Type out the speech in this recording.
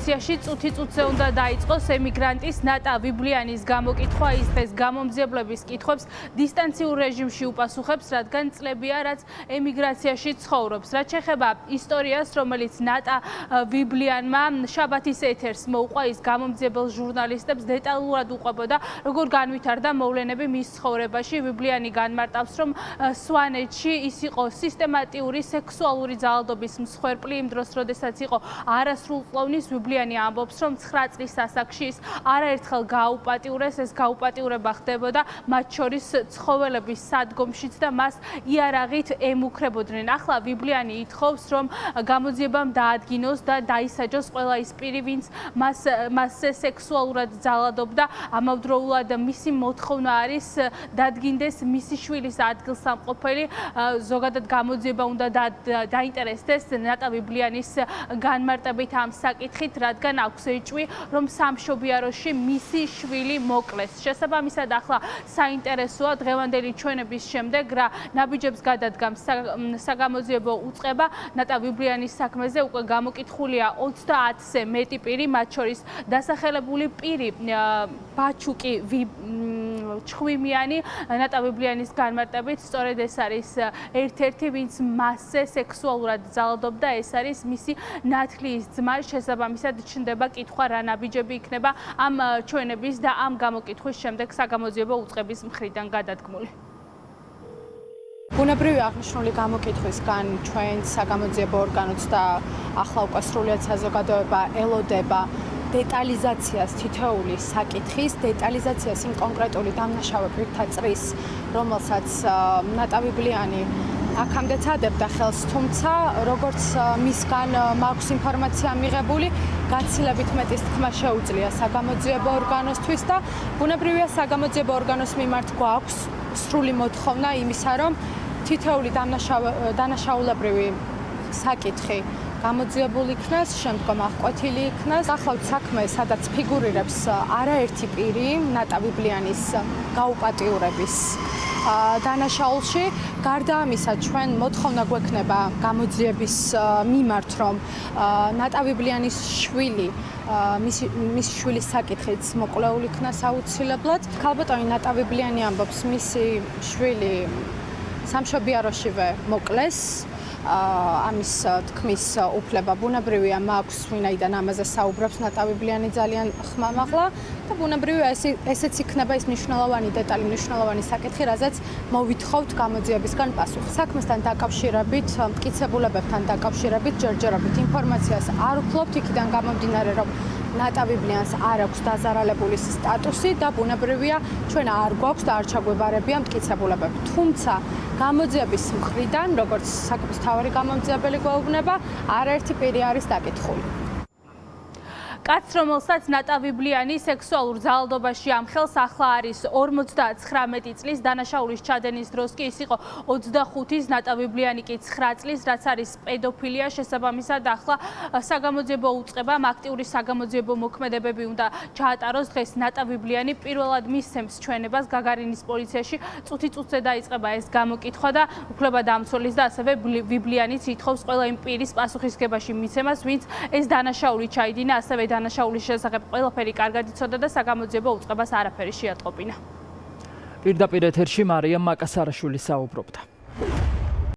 პოლიციაში წუთი-წუთზე უნდა დაიწყოს ემიგრანტის ნატა ვიბლიანის გამოკითხვა. ის დღეს გამომძიებლების კითხვებს დისტანციურ რეჟიმში უპასუხებს, რადგან წლებია, რაც ემიგრაციაში ცხოვრობს. რაც შეეხება ისტორიას, რომელიც ნატა ვიბლიანმა შაბათის ეთერს მოუყვა, ის გამომძიებელ ჟურნალისტებს დეტალურად უყვებოდა, როგორ განვითარდა მოვლენები მის ცხოვრებაში. ვიბლიანი განმარტავს, რომ სვანეთში ის იყო სისტემატიური სექსუალური ძალადობის მსხვერპლი იმ დროს, როდესაც იყო არასრულწლოვნის. ვიბლიანი ამბობს, რომ 9 წლის ასაკში ის არაერთხელ გააუპატიურეს, ეს გაუპატიურება ხდებოდა მათ შორის ცხოველების სადგომშიც და მას იარაღით ემუქრებოდნენ. ახლა ვიბლიანი ითხოვს, რომ გამოძიებამ დაადგინოს და დაისაჯოს ყველა ის პირი, ვინც მასზე სექსუალურად ძალადობდა. ამავდროულად მისი მოთხოვნა არის დადგინდეს მისი შვილის ადგილსამყოფელი. ზოგადად გამოძიება უნდა დაინტერესდეს ნატა ვიბლიანის განმარტებით ამ საკითხით, რადგან აქვს ეჭვი, რომ სამშობიაროში მისი შვილი მოკლეს. შესაბამისად, ახლა საინტერესოა დღევანდელი ჩვენების შემდეგ რა ნაბიჯებს გადადგამს საგამოძიებო უწყება. ნატა ვიბლიანის საქმეზე უკვე გამოკითხულია 30-ზე მეტი პირი, მათ შორის დასახელებული პირი ბაჩუკი ჩხვიმიანი. ნატა ვიბლიანის განმარტებით, სწორედ ეს არის ერთ-ერთი, ვინც მასზე სექსუალურად ძალადობდა, ეს არის მისი ნათლის ძმა. შესაბამისად, ჩნდება კითხვა, რა ნაბიჯები იქნება ამ ჩვენების და ამ გამოკითხვის შემდეგ საგამოძიებო უწყების მხრიდან გადადგმული. ბუნებრივი აღნიშნული გამოკითხვისგან ჩვენ საგამოძიებო ორგანოც და ახლა უკვე სრულიად საზოგადოება ელოდება დეტალიზაციას თითოეული საკითხის, დეტალიზაციას იმ კონკრეტული დამნაშავე პირთა წრის, რომელსაც ნატა ვიბლიანი აქამდე წადებდა ხელს, თუმცა როგორც მისგან მაქვს ინფორმაცია მიღებული, გაცილებით მეტის თქმა შეუძლია საგამოძიებო ორგანოსთვის და ბუნებრივია საგამოძიებო ორგანოს მიმართ გვაქვს სრული მოთხოვნა იმისა, რომ თითოეული დანაშაულებრივი საკითხი გამოძიებული იქნას, შემდგომ აღკვეთილი იქნას. გახლავთ საქმე, სადაც ფიგურირებს არაერთი პირი ნატა ვიბლიანის გაუპატიურების დანაშაულში. გარდა ამისა, ჩვენ მოთხოვნა გვექნება გამოძიების მიმართ, რომ ნატა ვიბლიანის შვილი მის შვილის საკითხიც მოკვლეულ იქნას აუცილებლად. ქალბატონი ნატა ვიბლიანი ამბობს, მისი შვილი სამშობიაროშივე მოკლეს. ამის თქმის უფლება ბუნებრივია მაქვს, ვინაიდან ამაზე საუბრობს ნატა ვიბლიანი ძალიან ხმამაღლა და ბუნებრივია ესეც იქნება ის მნიშვნელოვანი დეტალი, მნიშვნელოვანი საკითხი, რაზეც მოვითხოვთ გამოძიებისგან პასუხს. საქმესთან დაკავშირებით, მტკიცებულებებთან დაკავშირებით ჯერჯერობით ინფორმაციას არ ვფლობთ, იქიდან გამომდინარე, რომ ნატა ვიბლიანს არ აქვს დაზარალებული სტატუსი და ბუნებრივია ჩვენ არ გვაქვს და არ ჩაგვებარებია მტკიცებულებები. თუმცა გამოძიების მხრიდან, როგორც საქმის მთავარი გამომძიებელი გვეუბნება, არაერთი პირი არის დაკითხული. კაცს, რომელსაც ნატა ვიბლიანი სექსუალურ ძალადობაში ამხელს, ახლა არის 59 წლის, დანაშაულის ჩადენის დროს კი ის იყო 25-ის, ნატა ვიბლიანი კი 9 წლის, რაც არის პედოფილია. შესაბამისად, ახლა საგამოძიებო უწყებამ აქტიური საგამოძიებო მოქმედებები უნდა ჩაატაროს. დღეს ნატა ვიბლიანი პირველად მისცემს ჩვენებას გაგარინის პოლიციაში. წუთი-წუთზე დაიწყება ეს გამოკითხვა და უფლებადამცველის და ასევე ვიბლიანიც ითხოვს ყველა იმ პირის პასუხისგებაში მიცემას, ვინც ეს დანაშაული ჩაიდინა, ასევე დანაშაულის შესახებ ყველაფერი კარგად იცოდა და საგამოძიებო უწყებას არაფერი შეატყობინა. პირდაპირ ეთერში მარიამ მაკასარაშვილი საუბრობდა.